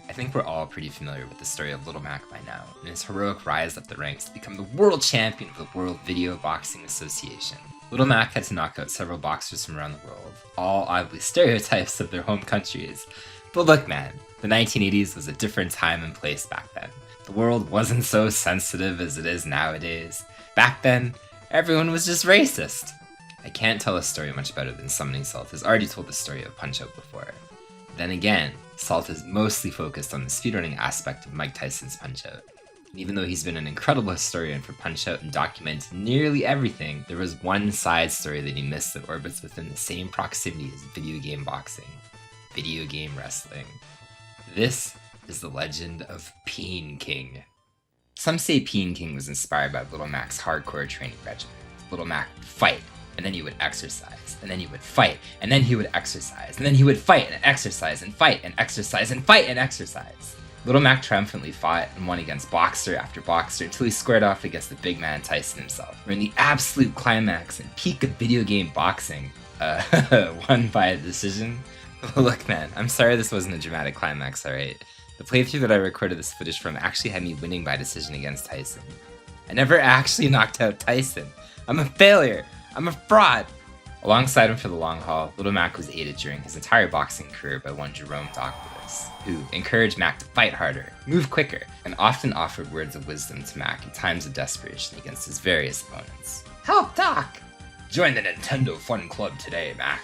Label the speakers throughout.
Speaker 1: I think we're all pretty familiar with the story of Little Mac by now, and his heroic rise up the ranks to become the world champion of the World Video Boxing Association. Little Mac had to knock out several boxers from around the world, all oddly stereotypes of their home countries. But look man, the 1980s was a different time and place back then. The world wasn't so sensitive as it is nowadays. Back then, everyone was just racist. I can't tell a story much better than Summoning Salt has already told the story of Punch-Out before. Then again, Salt is mostly focused on the speedrunning aspect of Mike Tyson's Punch-Out. And even though he's been an incredible historian for Punch-Out and documented nearly everything, there was one side story that he missed that orbits within the same proximity as video game boxing. Video game wrestling. This is the Legend of Peenking. Some say Peenking was inspired by Little Mac's hardcore training regimen. Little Mac would fight, and then he would exercise, and then he would fight, and then he would exercise, and then he would fight and exercise and fight and exercise and fight and exercise. Little Mac triumphantly fought and won against boxer after boxer until he squared off against the big man Tyson himself. We're in the absolute climax and peak of video game boxing. Won by a decision? Look man, I'm sorry this wasn't a dramatic climax, alright? The playthrough that I recorded this footage from actually had me winning by decision against Tyson. I never actually knocked out Tyson. I'm a failure. I'm a fraud! Alongside him for the long haul, Little Mac was aided during his entire boxing career by one Jerome Docklewis, who encouraged Mac to fight harder, move quicker, and often offered words of wisdom to Mac in times of desperation against his various opponents. Help, Doc! Join the Nintendo Fun Club today, Mac.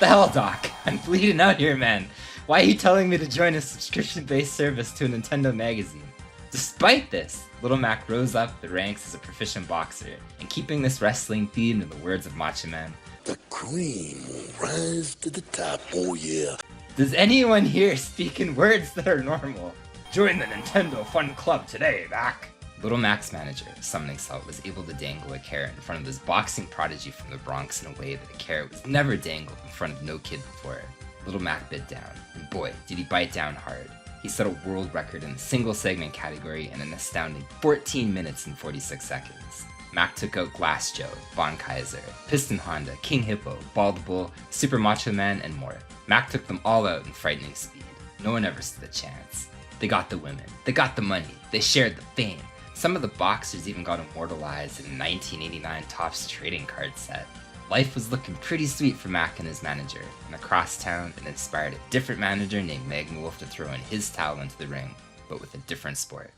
Speaker 1: The hell, Doc? I'm bleeding out here, man. Why are you telling me to join a subscription-based service to a Nintendo magazine? Despite this, Little Mac rose up the ranks as a proficient boxer, and keeping this wrestling theme in the words of Macho Man,
Speaker 2: the cream will rise to the top, oh yeah.
Speaker 1: Does anyone here speak in words that are normal? Join the Nintendo Fun Club today, Mac! Little Mac's manager, Summoning Salt, was able to dangle a carrot in front of this boxing prodigy from the Bronx in a way that a carrot was never dangled in front of no kid before. Little Mac bit down, and boy, did he bite down hard. He set a world record in the single segment category in an astounding 14 minutes and 46 seconds. Mac took out Glass Joe, Von Kaiser, Piston Honda, King Hippo, Bald Bull, Super Macho Man, and more. Mac took them all out in frightening speed. No one ever stood a chance. They got the women, they got the money, they shared the fame. Some of the boxers even got immortalized in a 1989 Topps trading card set. Life was looking pretty sweet for Mac and his manager, and across town it inspired a different manager named Magma Wolf to throw in his towel into the ring, but with a different sport.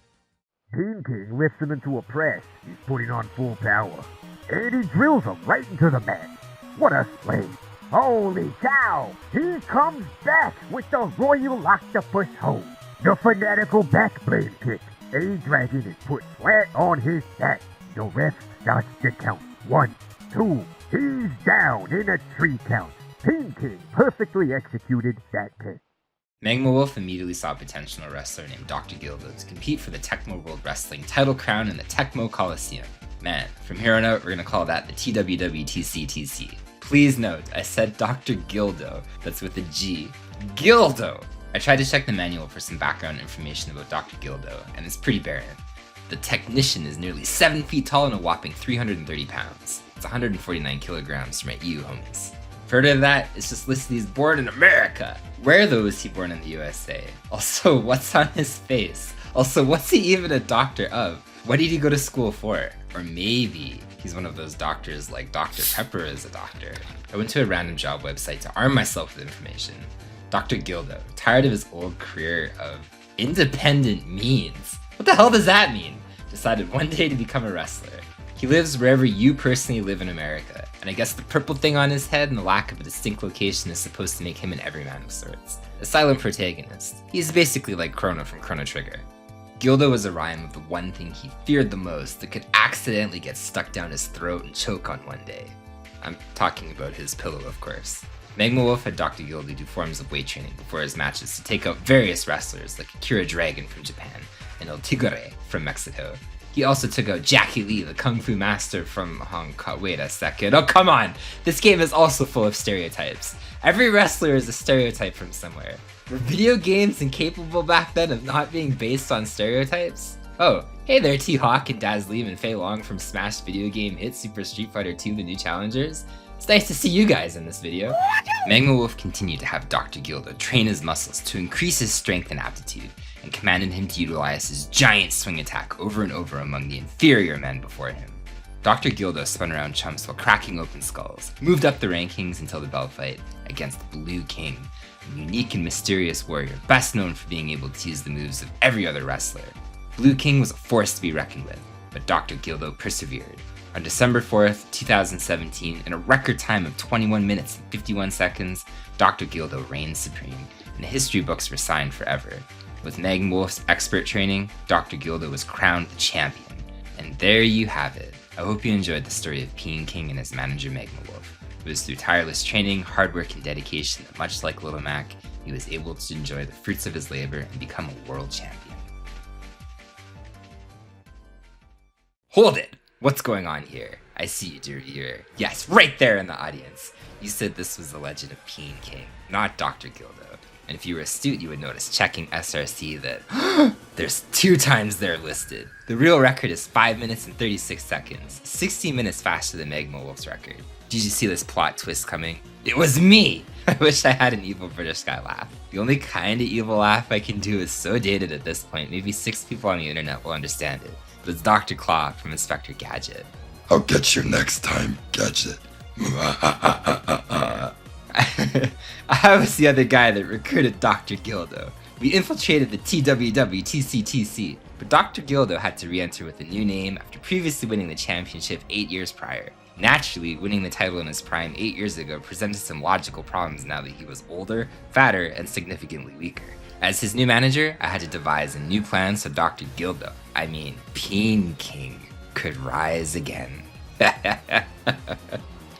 Speaker 3: Peenking lifts him into a press. He's putting on full power. And he drills him right into the mat. What a slave. Holy cow! He comes back with the Royal Octopus Hold. The fanatical backblade kick. A-Dragon is put flat on his back. The ref starts to count. 1, 2, he's down in a 3 count. Peenking perfectly executed that kick.
Speaker 1: Magma Wolf immediately saw potential in a wrestler named Dr. Gildo to compete for the Tecmo World Wrestling title crown in the Tecmo Coliseum. Man, from here on out we're gonna call that the TWWTCTC. Please note, I said Dr. Gildo, that's with a G. Gildo! I tried to check the manual for some background information about Dr. Gildo, and it's pretty barren. The technician is nearly 7 feet tall and a whopping 330 pounds. It's 149 kilograms for my EU homies. Further to that, it's just listed he's born in America. Where though is he born in the USA? Also, what's on his face? Also, what's he even a doctor of? What did he go to school for? Or maybe he's one of those doctors like Dr. Pepper is a doctor. I went to a random job website to arm myself with information. Dr. Gildo, tired of his old career of independent means. What the hell does that mean? Decided one day to become a wrestler. He lives wherever you personally live in America, and I guess the purple thing on his head and the lack of a distinct location is supposed to make him an everyman of sorts. A silent protagonist. He's basically like Chrono from Chrono Trigger. Gildo was a rhyme of the one thing he feared the most that could accidentally get stuck down his throat and choke on one day. I'm talking about his pillow, of course. Magma Wolf had Dr. Gildo do forms of weight training before his matches to take out various wrestlers like Akira Dragon from Japan and El Tigre from Mexico. He also took out Jackie Lee, the Kung Fu master from Hong Kong. Wait a second. Oh, come on! This game is also full of stereotypes. Every wrestler is a stereotype from somewhere. Were video games incapable back then of not being based on stereotypes? Oh, hey there T-Hawk and Daz Lim and Fei Long from Smash video game hit Super Street Fighter 2 The New Challengers. It's nice to see you guys in this video. Magma Wolf continued to have Dr. Gildo train his muscles to increase his strength and aptitude, and commanded him to utilize his giant swing attack over and over among the inferior men before him. Dr. Gildo spun around chumps while cracking open skulls, moved up the rankings until the belt fight against Blue King, a unique and mysterious warrior best known for being able to use the moves of every other wrestler. Blue King was a force to be reckoned with, but Dr. Gildo persevered. On December 4th, 2017, in a record time of 21 minutes and 51 seconds, Dr. Gildo reigned supreme, and the history books were signed forever. With Magma Wolf's expert training, Dr. Gildo was crowned the champion. And there you have it. I hope you enjoyed the story of Peenking and his manager Magma Wolf. It was through tireless training, hard work, and dedication that, much like Little Mac, he was able to enjoy the fruits of his labor and become a world champion. Hold it! What's going on here? I see you, dear ear. Yes, right there in the audience. You said this was the Legend of Peenking, not Dr. Gildo. And if you were astute, you would notice checking SRC that there's 2 times there listed. The real record is 5 minutes and 36 seconds, 60 minutes faster than Magma Wolf's record. Did you see this plot twist coming? It was me! I wish I had an evil British guy laugh. The only kind of evil laugh I can do is so dated at this point, maybe 6 people on the internet will understand it. But it's Dr. Claw from Inspector Gadget.
Speaker 2: I'll get you next time, Gadget.
Speaker 1: I was the other guy that recruited Dr. Gildo. We infiltrated the TWW-TCTC, but Dr. Gildo had to re-enter with a new name after previously winning the championship 8 years prior. Naturally, winning the title in his prime 8 years ago presented some logical problems now that he was older, fatter, and significantly weaker. As his new manager, I had to devise a new plan so Dr. Gildo, Peenking, could rise again. I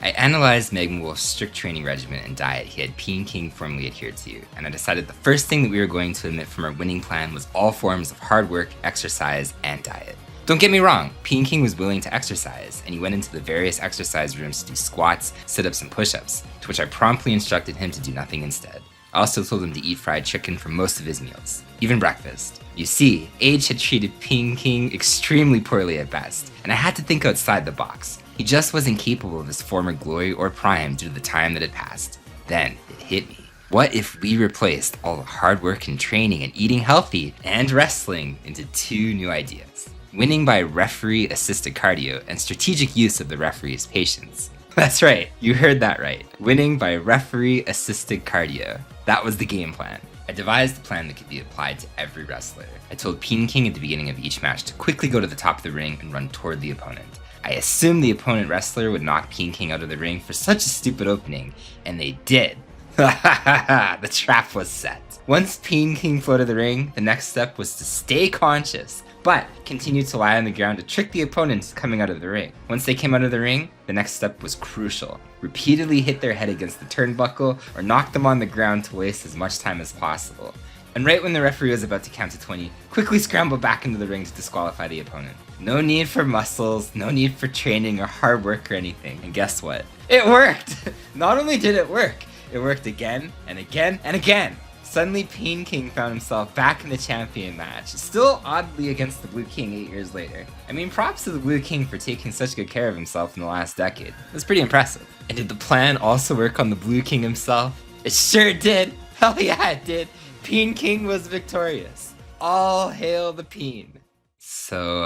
Speaker 1: analyzed Magma Wolf's strict training regimen and diet he had Peenking firmly adhered to, and I decided the first thing that we were going to omit from our winning plan was all forms of hard work, exercise, and diet. Don't get me wrong, Peenking was willing to exercise, and he went into the various exercise rooms to do squats, sit-ups, and push-ups, to which I promptly instructed him to do nothing instead. I also told him to eat fried chicken for most of his meals, even breakfast. You see, age had treated Peenking extremely poorly at best, and I had to think outside the box. He just wasn't capable of his former glory or prime due to the time that had passed. Then, it hit me. What if we replaced all the hard work and training and eating healthy and wrestling into 2 new ideas? Winning by referee-assisted cardio and strategic use of the referee's patience. That's right, you heard that right. Winning by referee-assisted cardio. That was the game plan. I devised a plan that could be applied to every wrestler. I told Peenking at the beginning of each match to quickly go to the top of the ring and run toward the opponent. I assumed the opponent wrestler would knock Peenking out of the ring for such a stupid opening, and they did. The trap was set. Once Peenking floated the ring, the next step was to stay conscious, but continue to lie on the ground to trick the opponents coming out of the ring. Once they came out of the ring, the next step was crucial. Repeatedly hit their head against the turnbuckle or knock them on the ground to waste as much time as possible. And right when the referee was about to count to 20, quickly scramble back into the ring to disqualify the opponent. No need for muscles, no need for training or hard work or anything. And guess what? It worked! Not only did it worked again and again and again. Suddenly, Peenking found himself back in the champion match, still oddly against the Blue King 8 years later. I mean, props to the Blue King for taking such good care of himself in the last decade. It was pretty impressive. And did the plan also work on the Blue King himself? It sure did! Hell yeah, it did! Peenking was victorious. All hail the Peen. So,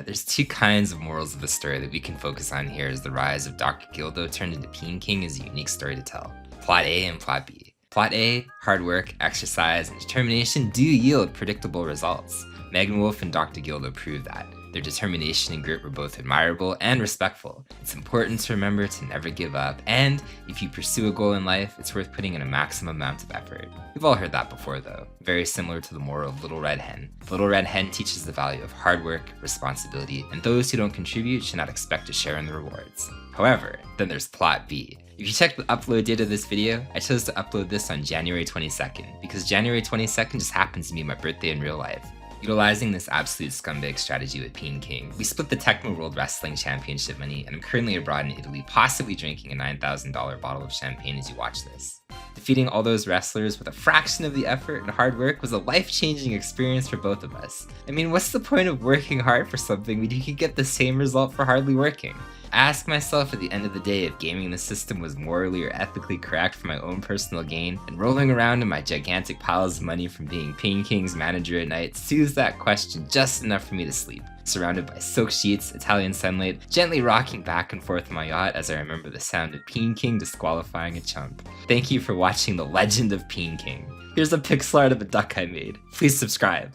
Speaker 1: there's 2 kinds of morals of the story that we can focus on here as the rise of Dr. Gildo turned into Peenking is a unique story to tell. Plot A and Plot B. Plot A, hard work, exercise, and determination do yield predictable results. Magma Wolf and Dr. Gildo proved that. Their determination and grit were both admirable and respectful. It's important to remember to never give up, and if you pursue a goal in life, it's worth putting in a maximum amount of effort. We've all heard that before though, very similar to the moral of Little Red Hen. Little Red Hen teaches the value of hard work, responsibility, and those who don't contribute should not expect to share in the rewards. However, then there's Plot B. If you check the upload date of this video, I chose to upload this on January 22nd, because January 22nd just happens to be my birthday in real life. Utilizing this absolute scumbag strategy with Peenking, we split the Tecmo World Wrestling Championship money, and I'm currently abroad in Italy, possibly drinking a $9,000 bottle of champagne as you watch this. Defeating all those wrestlers with a fraction of the effort and hard work was a life-changing experience for both of us. I mean, what's the point of working hard for something when you can get the same result for hardly working? I ask myself at the end of the day if gaming the system was morally or ethically correct for my own personal gain, and rolling around in my gigantic piles of money from being Peenking's manager at night soothes that question just enough for me to sleep. Surrounded by silk sheets, Italian sunlight, gently rocking back and forth on my yacht as I remember the sound of Peenking disqualifying a chump. Thank you for watching The Legend of Peenking. Here's a pixel art of a duck I made. Please subscribe.